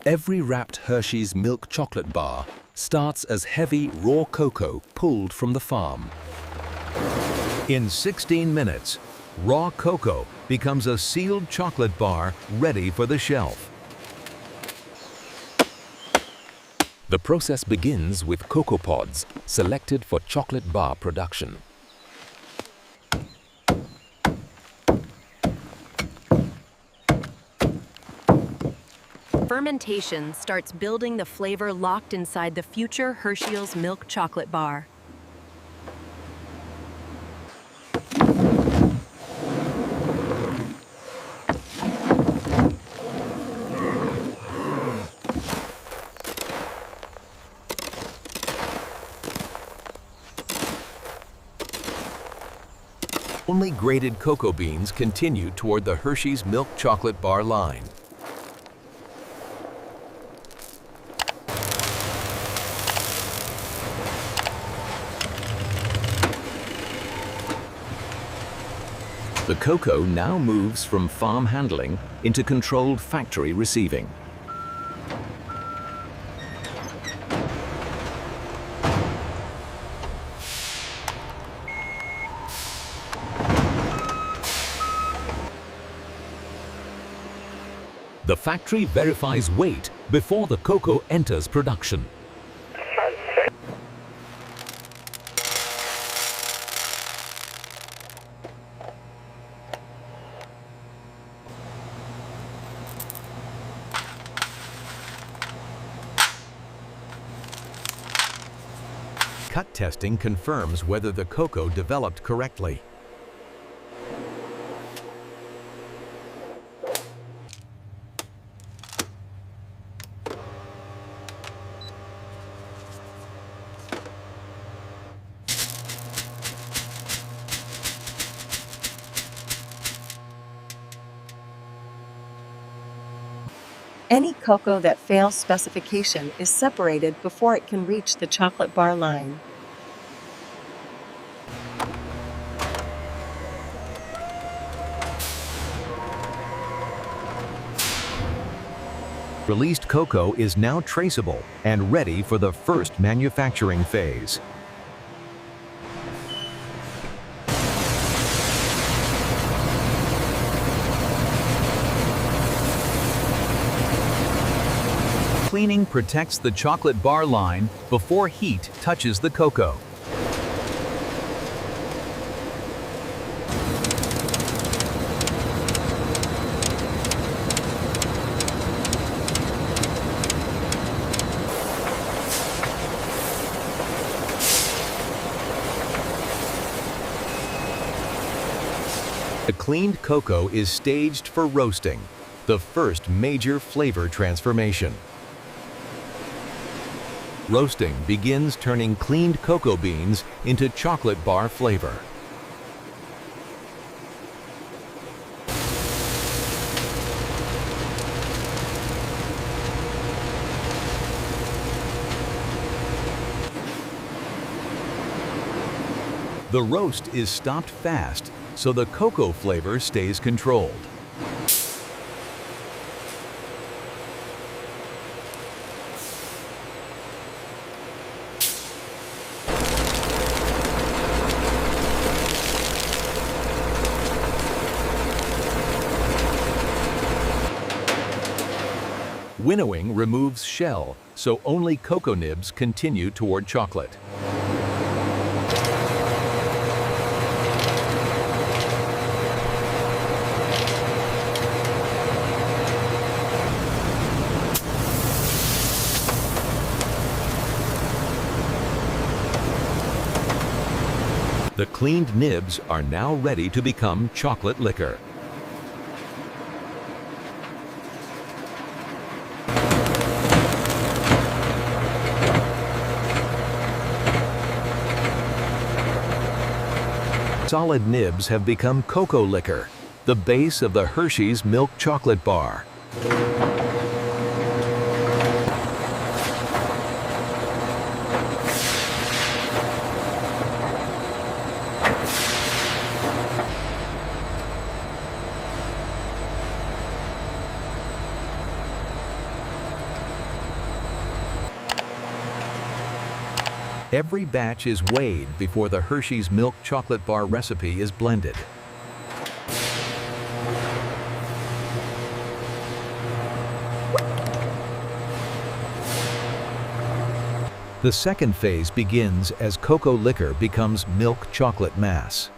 Every wrapped Hershey's milk chocolate bar starts as heavy raw cocoa pulled from the farm. In 16 minutes, raw cocoa becomes a sealed chocolate bar ready for the shelf. The process begins with cocoa pods selected for chocolate bar production. Fermentation starts building the flavor locked inside the future Hershey's milk chocolate bar. Only grated cocoa beans continue toward the Hershey's milk chocolate bar line. The cocoa now moves from farm handling into controlled factory receiving. The factory verifies weight before the cocoa enters production. Cut testing confirms whether the cocoa developed correctly. Any cocoa that fails specification is separated before it can reach the chocolate bar line. Released cocoa is now traceable and ready for the first manufacturing phase. Cleaning protects the chocolate bar line before heat touches the cocoa. The cleaned cocoa is staged for roasting, the first major flavor transformation. Roasting begins turning cleaned cocoa beans into chocolate bar flavor. The roast is stopped fast, so the cocoa flavor stays controlled. Winnowing removes shell, so only cocoa nibs continue toward chocolate. The cleaned nibs are now ready to become chocolate liquor. Solid nibs have become cocoa liquor, the base of the Hershey's milk chocolate bar. Every batch is weighed before the Hershey's milk chocolate bar recipe is blended. The second phase begins as cocoa liquor becomes milk chocolate mass.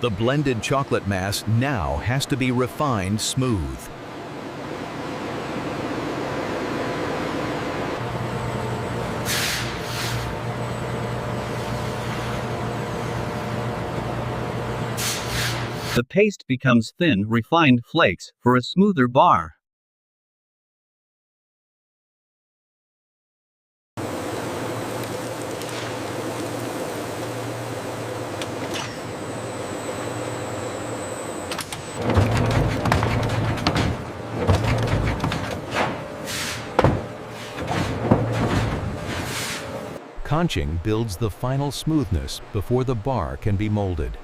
The blended chocolate mass now has to be refined smooth. The paste becomes thin, refined flakes for a smoother bar. Conching builds the final smoothness before the bar can be molded.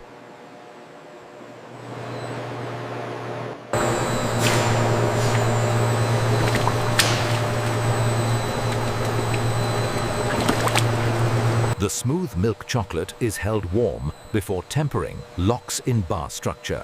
The smooth milk chocolate is held warm before tempering locks in bar structure.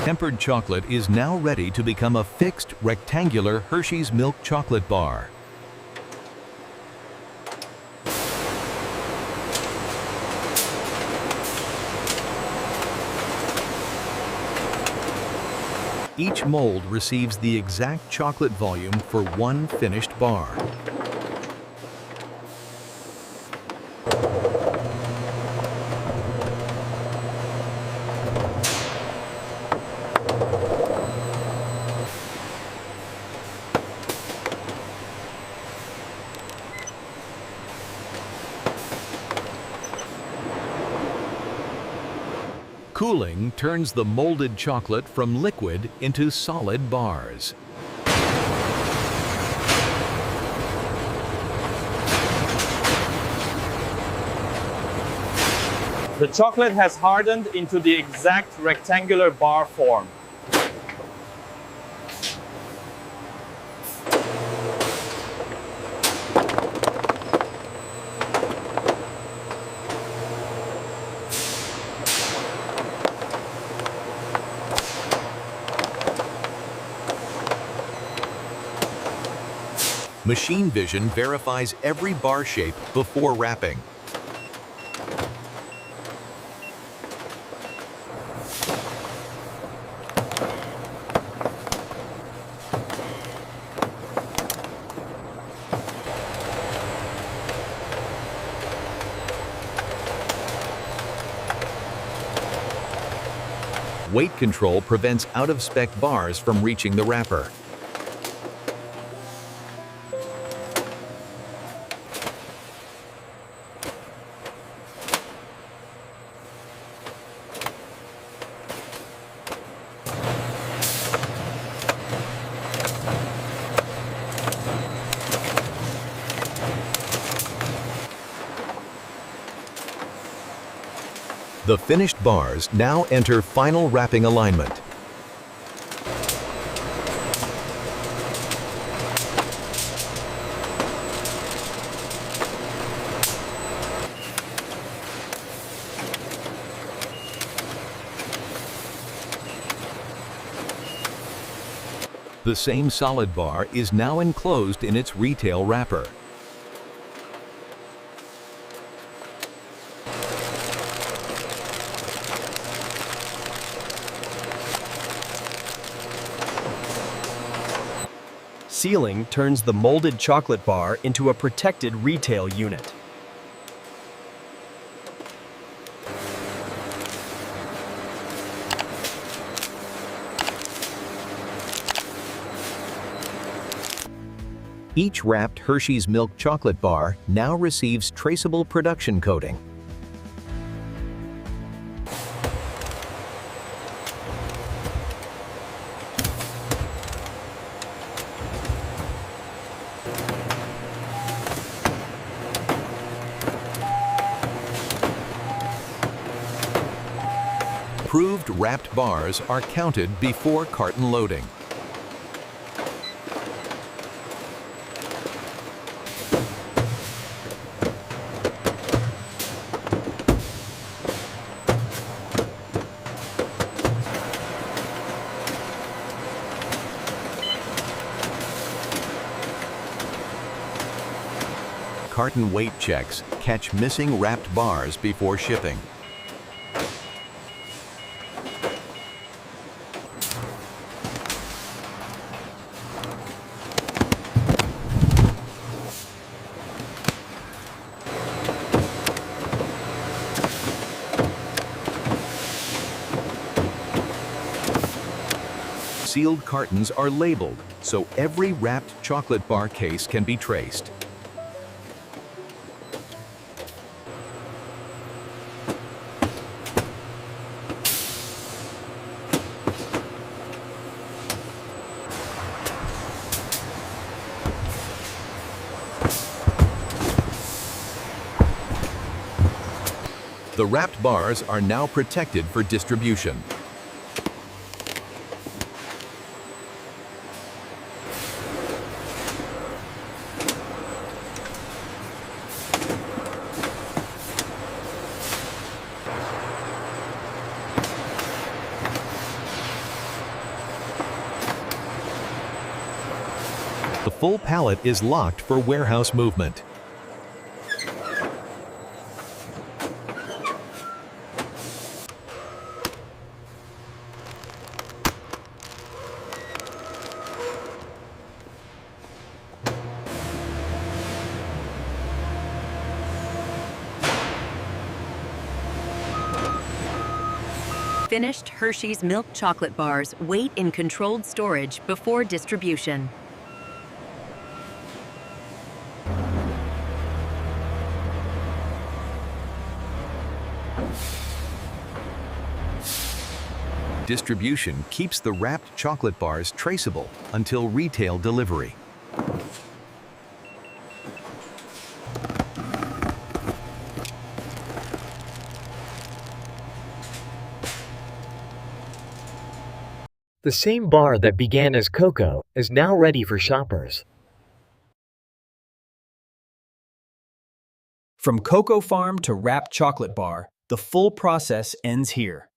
Tempered chocolate is now ready to become a fixed rectangular Hershey's milk chocolate bar. Each mold receives the exact chocolate volume for one finished bar. Cooling turns the molded chocolate from liquid into solid bars. The chocolate has hardened into the exact rectangular bar form. Machine vision verifies every bar shape before wrapping. Weight control prevents out-of-spec bars from reaching the wrapper. The finished bars now enter final wrapping alignment. The same solid bar is now enclosed in its retail wrapper. Sealing turns the molded chocolate bar into a protected retail unit. Each wrapped Hershey's milk chocolate bar now receives traceable production coating. Approved wrapped bars are counted before carton loading. Carton weight checks catch missing wrapped bars before shipping. Sealed cartons are labeled, so every wrapped chocolate bar case can be traced. The wrapped bars are now protected for distribution. The full pallet is locked for warehouse movement. Finished Hershey's milk chocolate bars wait in controlled storage before distribution. Distribution keeps the wrapped chocolate bars traceable until retail delivery. The same bar that began as cocoa is now ready for shoppers. From cocoa farm to wrapped chocolate bar, the full process ends here.